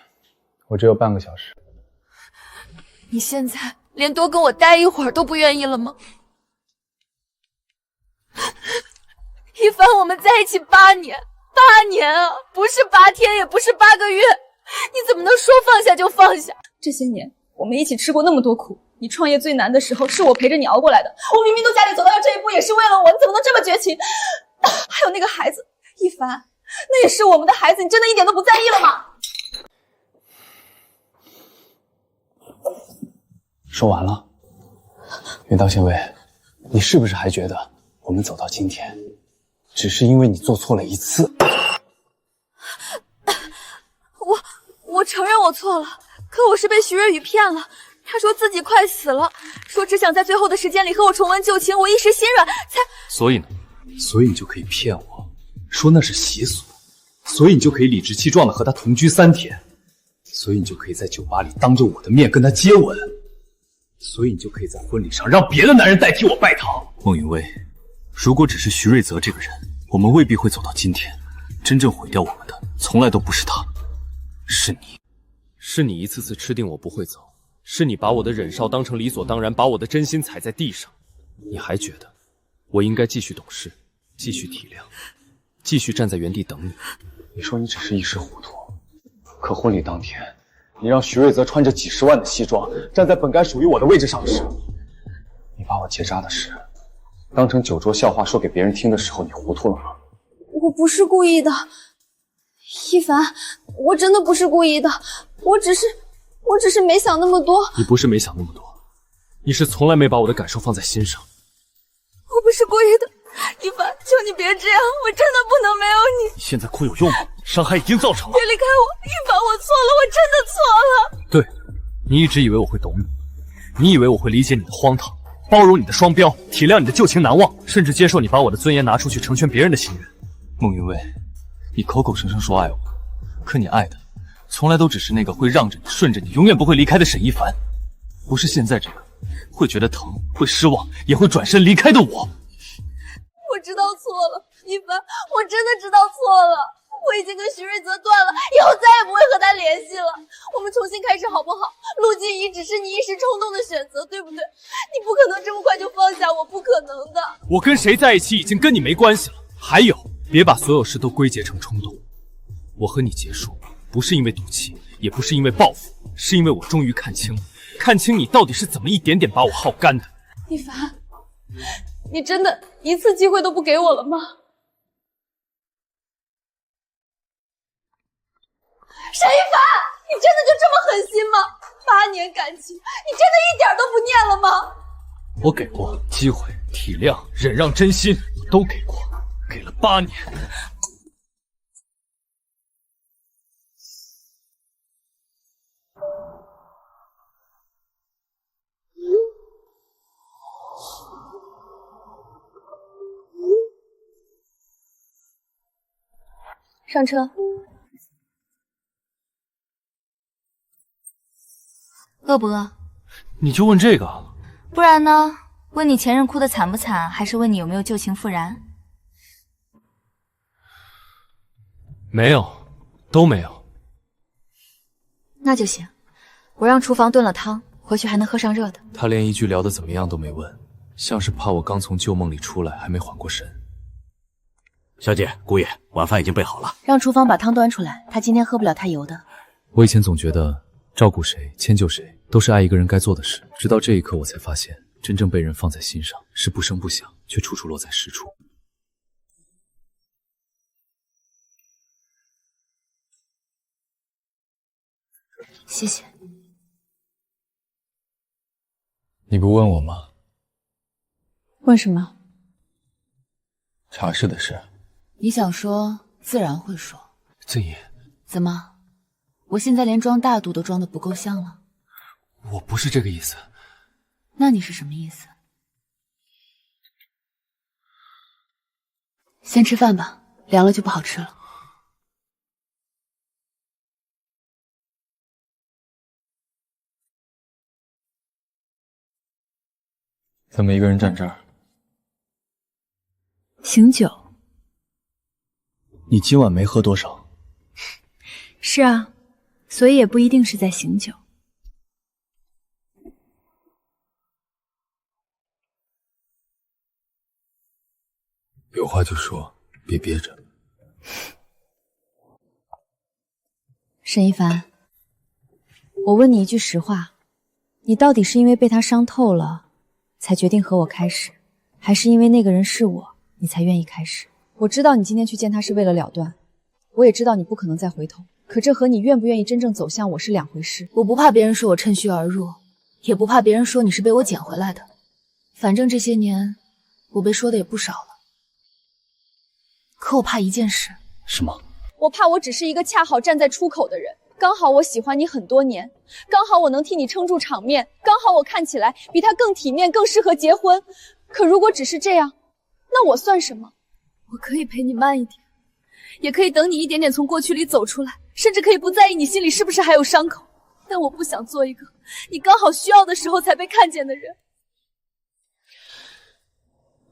[SPEAKER 15] 我只有半个小时。
[SPEAKER 4] 你现在连多跟我待一会儿都不愿意了吗？一凡，我们在一起8年，8年啊，不是8天，也不是8个月，你怎么能说放下就放下？
[SPEAKER 2] 这些年我们一起吃过那么多苦，你创业最难的时候是我陪着你熬过来的。我明明都家里走到这一步也是为了我，你怎么能这么绝情？还有那个孩子，一凡，那也是我们的孩子，你真的一点都不在意了吗？
[SPEAKER 1] 说完了。云当行为，你是不是还觉得我们走到今天，只是因为你做错了一次？
[SPEAKER 5] 错了，可我是被徐瑞宇骗了。他说自己快死了，说只想在最后的时间里和我重温旧情，我一时心软才……
[SPEAKER 1] 所以呢？所以你就可以骗我，说那是习俗，所以你就可以理直气壮的和他同居3天，所以你就可以在酒吧里当着我的面跟他接吻，所以你就可以在婚礼上让别的男人代替我拜堂。孟云薇，如果只是徐瑞泽这个人，我们未必会走到今天。真正毁掉我们的，从来都不是他，是你。
[SPEAKER 7] 是你一次次吃定我不会走，是你把我的忍少当成理所当然，把我的真心踩在地上。你还觉得我应该继续懂事，继续体谅，继续站在原地等你？
[SPEAKER 1] 你说你只是一时糊涂，可婚礼当天，你让徐瑞泽穿着几10万的西装，站在本该属于我的位置上时，你把我结扎的事当成酒桌笑话说给别人听的时候，你糊涂了吗？
[SPEAKER 5] 我不是故意的，一凡，我真的不是故意的，我只是没想那么多。
[SPEAKER 7] 你不是没想那么多，你是从来没把我的感受放在心上。
[SPEAKER 5] 我不是故意的，一凡，求你别这样，我真的不能没有你。
[SPEAKER 13] 你现在哭有用吗？伤害已经造成了。
[SPEAKER 5] 别离开我，一凡，我错了，我真的错了。
[SPEAKER 7] 对，你一直以为我会懂你，你以为我会理解你的荒唐，包容你的双标，体谅你的旧情难忘，甚至接受你把我的尊严拿出去成全别人的信任。
[SPEAKER 1] 孟云薇，你口口声声说爱我，可你爱的从来都只是那个会让着你、顺着你、永远不会离开的沈一凡，不是现在这个会觉得疼、会失望，也会转身离开的我。
[SPEAKER 5] 我知道错了，一凡，我真的知道错了。我已经跟徐瑞泽断了，以后再也不会和他联系了。我们重新开始好不好？陆静怡只是你一时冲动的选择，对不对？你不可能这么快就放下我，不可能的。
[SPEAKER 7] 我跟谁在一起已经跟你没关系了。还有，别把所有事都归结成冲动。我和你结束，不是因为赌气，也不是因为报复，是因为我终于看清你到底是怎么一点点把我耗干的。
[SPEAKER 5] 一凡，你真的一次机会都不给我了吗？沈一凡，你真的就这么狠心吗？8年感情，你真的一点都不念了吗？
[SPEAKER 7] 我给过机会、体谅、忍让、真心，我都给过，给了8年。
[SPEAKER 5] 上车。
[SPEAKER 6] 饿不饿？
[SPEAKER 7] 你就问这个？
[SPEAKER 6] 不然呢？问你前任哭得惨不惨，还是问你有没有旧情复燃？
[SPEAKER 7] 没有，都没有。
[SPEAKER 6] 那就行，我让厨房炖了汤，回去还能喝上热的。
[SPEAKER 1] 他连一句聊得怎么样都没问，像是怕我刚从旧梦里出来还没缓过神。
[SPEAKER 13] 小姐，姑爷，晚饭已经备好了，
[SPEAKER 3] 让厨房把汤端出来，他今天喝不了太油的。
[SPEAKER 1] 我以前总觉得照顾谁、迁就谁都是爱一个人该做的事，直到这一刻我才发现，真正被人放在心上是不声不响，却处处落在实处。
[SPEAKER 6] 谢谢。
[SPEAKER 1] 你不问我吗？
[SPEAKER 3] 问什么？
[SPEAKER 1] 茶室的事。
[SPEAKER 6] 你想说，自然会说。
[SPEAKER 1] 静怡，
[SPEAKER 6] 怎么？我现在连装大度都装得不够像了？
[SPEAKER 1] 我不是这个意思。
[SPEAKER 6] 那你是什么意思？先吃饭吧，凉了就不好吃了。
[SPEAKER 1] 怎么一个人站这儿？
[SPEAKER 3] 醒酒。
[SPEAKER 1] 你今晚没喝多少？
[SPEAKER 3] 是啊，所以也不一定是在醒酒。
[SPEAKER 1] 有话就说，别憋着。
[SPEAKER 3] 沈一凡，我问你一句实话，你到底是因为被他伤透了，才决定和我开始，还是因为那个人是我，你才愿意开始？我知道你今天去见他是为了了断，我也知道你不可能再回头，可这和你愿不愿意真正走向我是两回事。
[SPEAKER 6] 我不怕别人说我趁虚而入，也不怕别人说你是被我捡回来的，反正这些年我被说的也不少了。可我怕一件事。
[SPEAKER 1] 什么？
[SPEAKER 5] 我怕我只是一个恰好站在出口的人，
[SPEAKER 2] 刚好我喜欢你很多年，刚好我能替你撑住场面，刚好我看起来比他更体面，更适合结婚。可如果只是这样，那我算什么？我可以陪你慢一点，也可以等你一点点从过去里走出来，甚至可以不在意你心里是不是还有伤口。但我不想做一个你刚好需要的时候才被看见的人。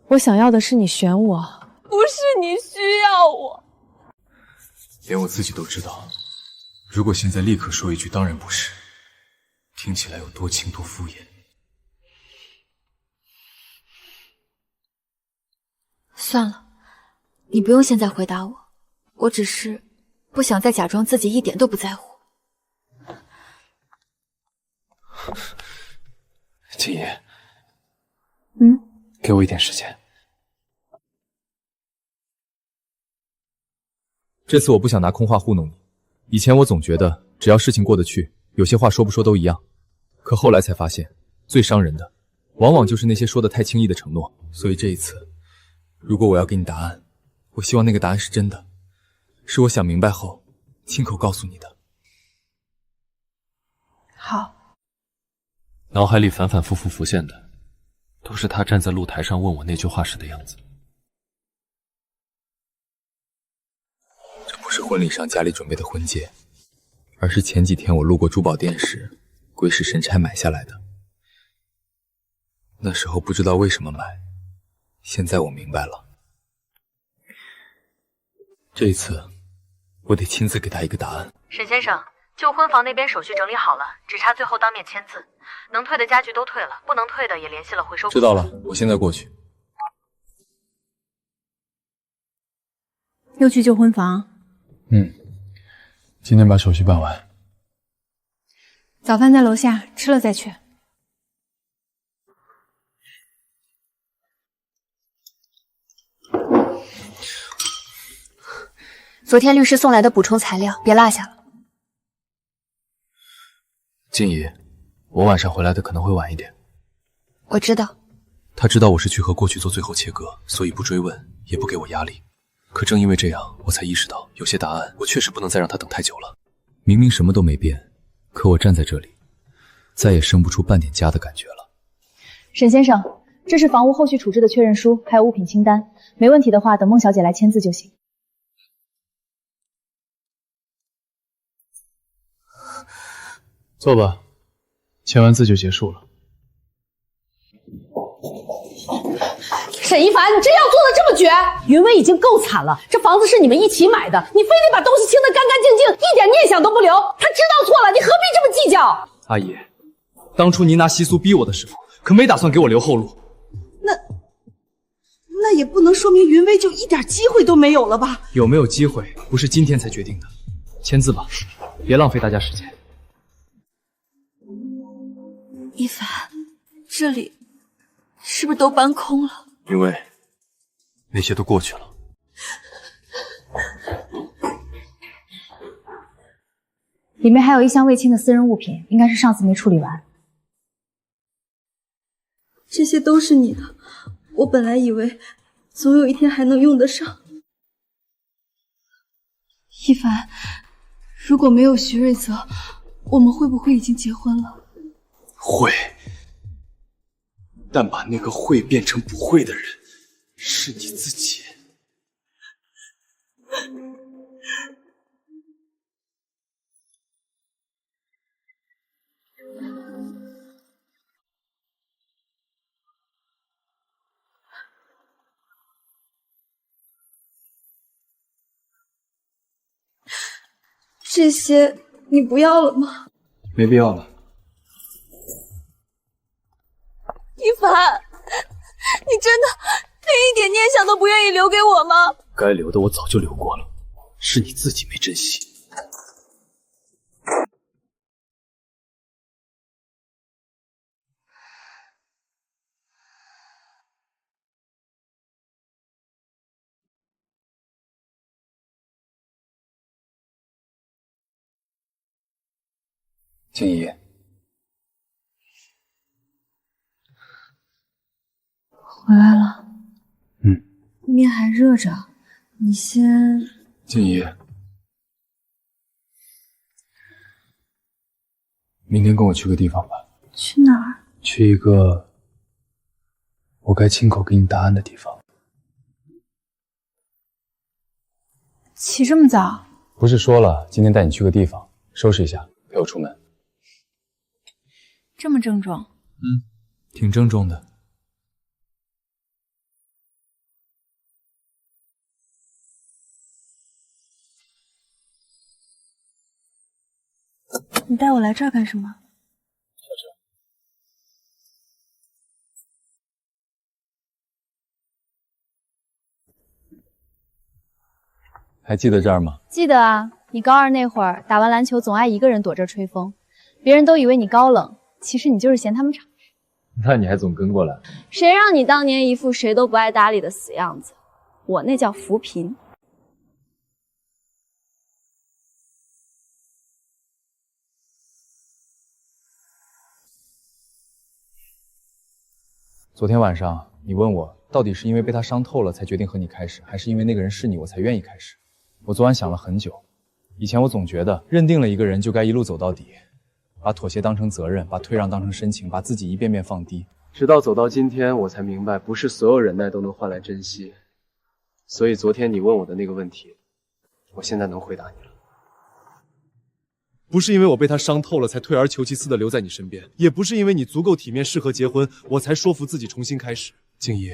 [SPEAKER 17] 我想要的是你选我，
[SPEAKER 2] 不是你需要我。
[SPEAKER 1] 连我自己都知道，如果现在立刻说一句当然不是，听起来有多轻多敷衍。
[SPEAKER 5] 算了，你不用现在回答我，我只是不想再假装自己一点都不在乎。
[SPEAKER 1] 静怡，
[SPEAKER 2] 嗯，
[SPEAKER 1] 给我一点时间。这次我不想拿空话糊弄你。以前我总觉得只要事情过得去，有些话说不说都一样。可后来才发现，最伤人的往往就是那些说得太轻易的承诺。所以这一次，如果我要给你答案，我希望那个答案是真的，是我想明白后亲口告诉你的。
[SPEAKER 5] 好。
[SPEAKER 7] 脑海里反反复复浮现的，都是他站在露台上问我那句话时的样子。
[SPEAKER 1] 这不是婚礼上家里准备的婚戒，而是前几天我路过珠宝店时，鬼使神差买下来的。那时候不知道为什么买，现在我明白了。这一次，我得亲自给他一个答案。
[SPEAKER 3] 沈先生，旧婚房那边手续整理好了，只差最后当面签字。能退的家具都退了，不能退的也联系了回收公司。
[SPEAKER 1] 知道了，我现在过去。
[SPEAKER 14] 又去旧婚房？
[SPEAKER 16] 今天把手续办完。
[SPEAKER 14] 早饭在楼下，吃了再去。
[SPEAKER 5] 昨天律师送来的补充材料，别落下了。
[SPEAKER 1] 静怡，我晚上回来的可能会晚一点。
[SPEAKER 5] 我知道。
[SPEAKER 1] 他知道我是去和过去做最后切割，所以不追问，也不给我压力。可正因为这样，我才意识到有些答案我确实不能再让他等太久了。明明什么都没变，可我站在这里，再也生不出半点家的感觉了。
[SPEAKER 2] 沈先生，这是房屋后续处置的确认书，还有物品清单，没问题的话，等孟小姐来签字就行。
[SPEAKER 16] 坐吧，签完字就结束了。
[SPEAKER 3] 沈一凡，你真要做的这么绝？云薇已经够惨了，这房子是你们一起买的，你非得把东西清得干干净净，一点念想都不留。他知道错了，你何必这么计较？
[SPEAKER 9] 阿姨，当初您拿习俗逼我的时候，可没打算给我留后路。
[SPEAKER 18] 那也不能说明云薇就一点机会都没有了吧？
[SPEAKER 9] 有没有机会，不是今天才决定的。签字吧，别浪费大家时间。
[SPEAKER 5] 一凡，这里是不是都搬空了？
[SPEAKER 1] 云薇，那些都过去了。
[SPEAKER 2] 里面还有一箱未清的私人物品，应该是上次没处理完。
[SPEAKER 18] 这些都是你的，我本来以为总有一天还能用得上。一凡，如果没有徐瑞泽，我们会不会已经结婚了？
[SPEAKER 1] 会，但把那个会变成不会的人，是你自己。
[SPEAKER 18] 这些你不要了吗？
[SPEAKER 9] 没必要了。
[SPEAKER 18] 一凡，你真的连一点念想都不愿意留给我吗？
[SPEAKER 1] 该留的我早就留过了，是你自己没珍惜。静怡，
[SPEAKER 5] 回来了。面还热着，你先。
[SPEAKER 1] 静怡，
[SPEAKER 16] 明天跟我去个地方吧。
[SPEAKER 6] 去哪儿？
[SPEAKER 16] 去一个我该亲口给你答案的地方。
[SPEAKER 6] 起这么早？
[SPEAKER 16] 不是说了，今天带你去个地方，收拾一下，陪我出门。
[SPEAKER 6] 这么郑重？
[SPEAKER 16] 挺郑重的。
[SPEAKER 6] 你带我来这儿干什么？
[SPEAKER 16] 还记得这儿吗？
[SPEAKER 3] 记得啊，你高2那会儿打完篮球总爱一个人躲这儿吹风，别人都以为你高冷，其实你就是嫌他们吵。
[SPEAKER 16] 那你还总跟过来？
[SPEAKER 17] 谁让你当年一副谁都不爱搭理的死样子？我那叫扶贫。
[SPEAKER 16] 昨天晚上你问我，到底是因为被他伤透了才决定和你开始，还是因为那个人是你我才愿意开始？我昨晚想了很久。以前我总觉得认定了一个人就该一路走到底，把妥协当成责任，把退让当成深情，把自己一遍遍放低。直到走到今天，我才明白，不是所有忍耐都能换来珍惜。所以昨天你问我的那个问题，我现在能回答你了。不是因为我被他伤透了才退而求其次的留在你身边，也不是因为你足够体面适合结婚，我才说服自己重新开始。静怡，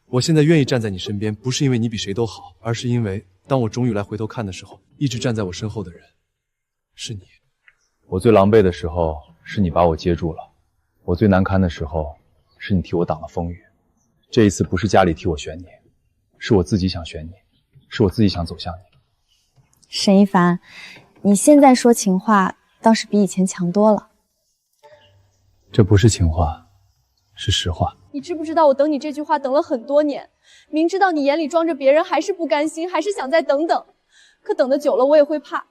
[SPEAKER 16] 我现在愿意站在你身边，不是因为你比谁都好，而是因为当我终于来回头看的时候，一直站在我身后的人是你。我最狼狈的时候是你把我接住了，我最难堪的时候是你替我挡了风雨。这一次不是家里替我选你，是我自己想选你，是我自己想走向你。
[SPEAKER 17] 沈一凡，你现在说情话倒是比以前强多了。
[SPEAKER 16] 这不是情话，是实话。
[SPEAKER 17] 你知不知道我等你这句话等了很多年，明知道你眼里装着别人，还是不甘心，还是想再等等。可等得久了，我也会怕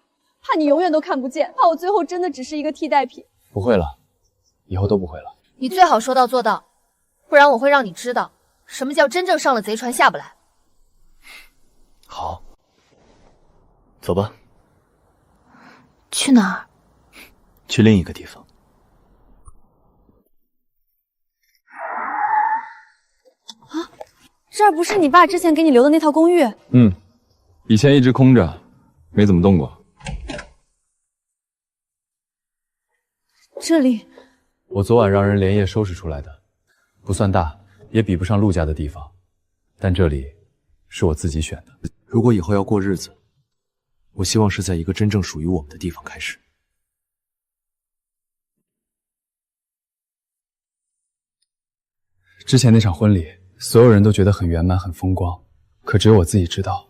[SPEAKER 17] 你永远都看不见，怕我最后真的只是一个替代品。
[SPEAKER 16] 不会了，以后都不会了。
[SPEAKER 4] 你最好说到做到，不然我会让你知道什么叫真正上了贼船下不来。
[SPEAKER 10] 好，走吧。
[SPEAKER 18] 去哪儿？
[SPEAKER 10] 去另一个地方。
[SPEAKER 17] 啊，这儿不是你爸之前给你留的那套公寓？
[SPEAKER 16] 以前一直空着，没怎么动过。
[SPEAKER 17] 这里，
[SPEAKER 16] 我昨晚让人连夜收拾出来的，不算大，也比不上陆家的地方，但这里是我自己选的。
[SPEAKER 10] 如果以后要过日子，我希望是在一个真正属于我们的地方开始。
[SPEAKER 16] 之前那场婚礼，所有人都觉得很圆满、很风光，可只有我自己知道，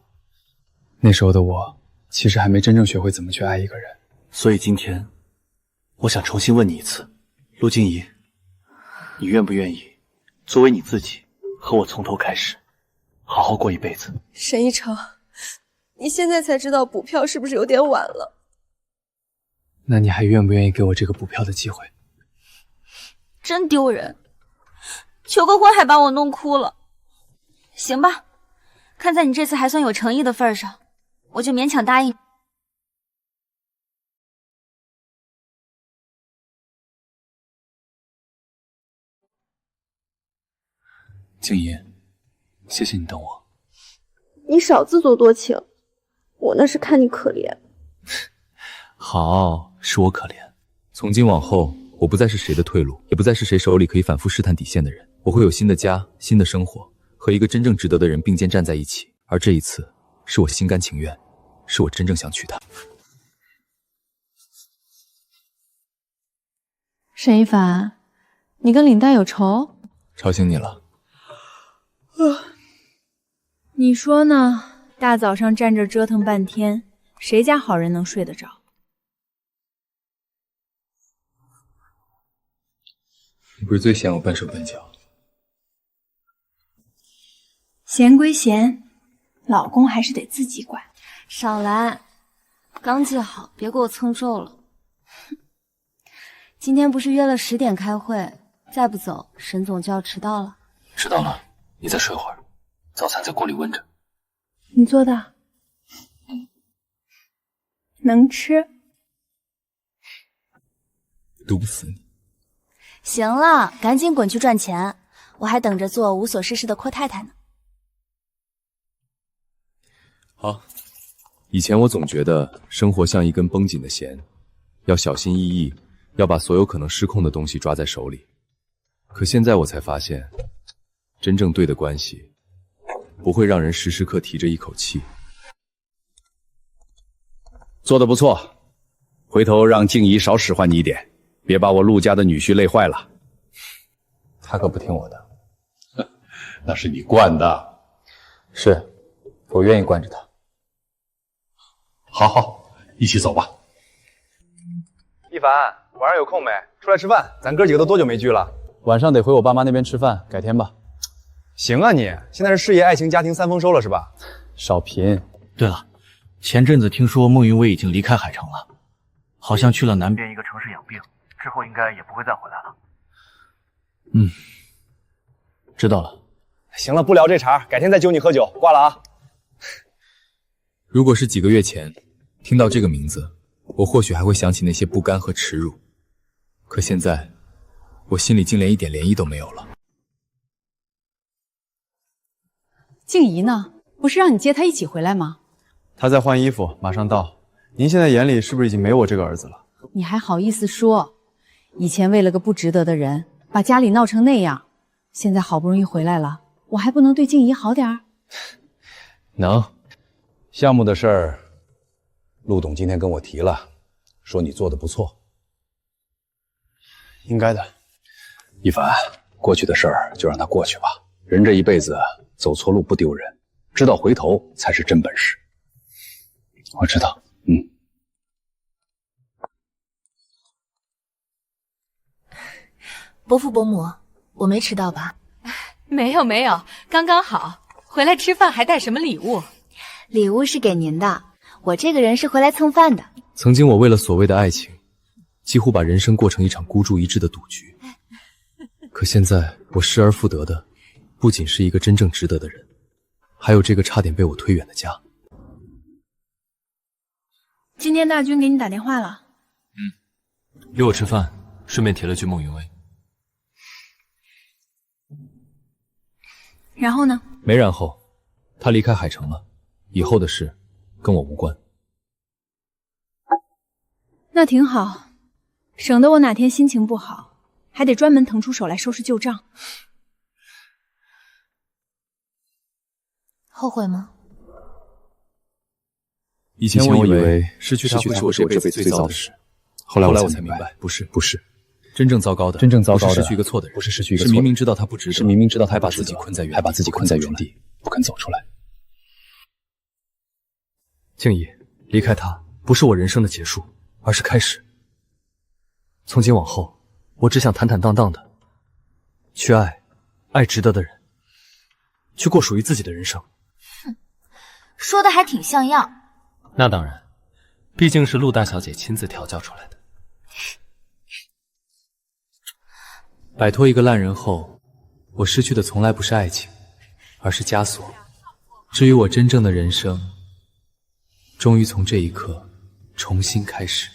[SPEAKER 16] 那时候的我其实还没真正学会怎么去爱一个人。
[SPEAKER 10] 所以今天，我想重新问你一次，陆静怡，你愿不愿意作为你自己，和我从头开始，好好过一辈子？
[SPEAKER 18] 沈一成，你现在才知道补票是不是有点晚了？
[SPEAKER 16] 那你还愿不愿意给我这个补票的机会？
[SPEAKER 18] 真丢人，求个婚还把我弄哭了。行吧，看在你这次还算有诚意的份上，我就勉强答应。
[SPEAKER 16] 静怡，谢谢你等我。
[SPEAKER 18] 你少自作多情，我那是看你可怜。
[SPEAKER 1] 好，是我可怜。从今往后，我不再是谁的退路，也不再是谁手里可以反复试探底线的人。我会有新的家，新的生活，和一个真正值得的人并肩站在一起。而这一次，是我心甘情愿，是我真正想娶她。
[SPEAKER 17] 沈一凡，你跟领带有仇？
[SPEAKER 1] 吵醒你了？
[SPEAKER 2] 你说呢？大早上站这折腾半天，谁家好人能睡得着？
[SPEAKER 1] 你不是最嫌我笨手笨脚？
[SPEAKER 6] 闲归闲，老公还是得自己管。
[SPEAKER 18] 少来，刚记好，别给我蹭皱了。今天不是约了10点开会，再不走，沈总就要迟到了。
[SPEAKER 1] 知道了，你再睡会儿，早餐在锅里温着。
[SPEAKER 6] 你做的能吃？
[SPEAKER 1] 毒死你。
[SPEAKER 6] 行了，赶紧滚去赚钱，我还等着做无所事事的阔太太呢。
[SPEAKER 1] 好，以前我总觉得生活像一根绷紧的弦，要小心翼翼，要把所有可能失控的东西抓在手里。可现在我才发现，真正对的关系，不会让人时时刻提着一口气。
[SPEAKER 15] 做得不错，回头让静怡少使唤你一点，别把我陆家的女婿累坏了。
[SPEAKER 1] 他可不听我的。
[SPEAKER 15] 那是你惯的。
[SPEAKER 1] 是，我愿意惯着他。
[SPEAKER 15] 好，一起走吧。
[SPEAKER 19] 一凡，晚上有空没？出来吃饭，咱哥几个都多久没聚了？
[SPEAKER 16] 晚上得回我爸妈那边吃饭，改天吧。
[SPEAKER 19] 行啊你，现在是事业、爱情、家庭三丰收了是吧？
[SPEAKER 16] 少贫。
[SPEAKER 13] 对了，前阵子听说孟云威已经离开海城了，好像去了南边一个城市养病，之后应该也不会再回来了。
[SPEAKER 16] 知道了。
[SPEAKER 19] 行了，不聊这茬，改天再揪你喝酒，挂了啊。
[SPEAKER 1] 如果是几个月前听到这个名字，我或许还会想起那些不甘和耻辱，可现在我心里竟连一点涟漪都没有了。
[SPEAKER 14] 静怡呢？不是让你接她一起回来吗？
[SPEAKER 16] 他在换衣服，马上到。您现在眼里是不是已经没我这个儿子了？
[SPEAKER 14] 你还好意思说？以前为了个不值得的人，把家里闹成那样，现在好不容易回来了，我还不能对静怡好点儿？
[SPEAKER 15] 能。项目的事儿，陆董今天跟我提了，说你做得不错。
[SPEAKER 16] 应该的。
[SPEAKER 15] 一凡，过去的事儿就让它过去吧。人这一辈子走错路不丢人，知道回头才是真本事。
[SPEAKER 1] 我知道。
[SPEAKER 5] 伯父伯母，我没迟到吧？
[SPEAKER 3] 没有，刚刚好。回来吃饭还带什么礼物？
[SPEAKER 6] 礼物是给您的，我这个人是回来蹭饭的。
[SPEAKER 1] 曾经我为了所谓的爱情，几乎把人生过成一场孤注一掷的赌局。可现在我失而复得的，不仅是一个真正值得的人，还有这个差点被我推远的家。
[SPEAKER 14] 今天大军给你打电话了。
[SPEAKER 7] 约我吃饭，顺便提了句孟云威。
[SPEAKER 14] 然后呢？
[SPEAKER 1] 没然后，他离开海城了，以后的事跟我无关。
[SPEAKER 14] 那挺好，省得我哪天心情不好，还得专门腾出手来收拾旧账。
[SPEAKER 5] 后悔吗？
[SPEAKER 1] 以前我以为失去他会是我这辈子最糟的事，后来我才明白，不是。真正糟糕的不是失去一个错的人，是明明知道他不值得，是明明知道他把自己困在原地，不肯走出来。静怡，离开他不是我人生的结束，而是开始。从今往后，我只想坦坦荡荡的去爱值得的人，去过属于自己的人生。
[SPEAKER 5] 说的还挺像样。
[SPEAKER 7] 那当然，毕竟是陆大小姐亲自调教出来的。摆脱一个烂人后，我失去的从来不是爱情，而是枷锁。至于我真正的人生，终于从这一刻重新开始。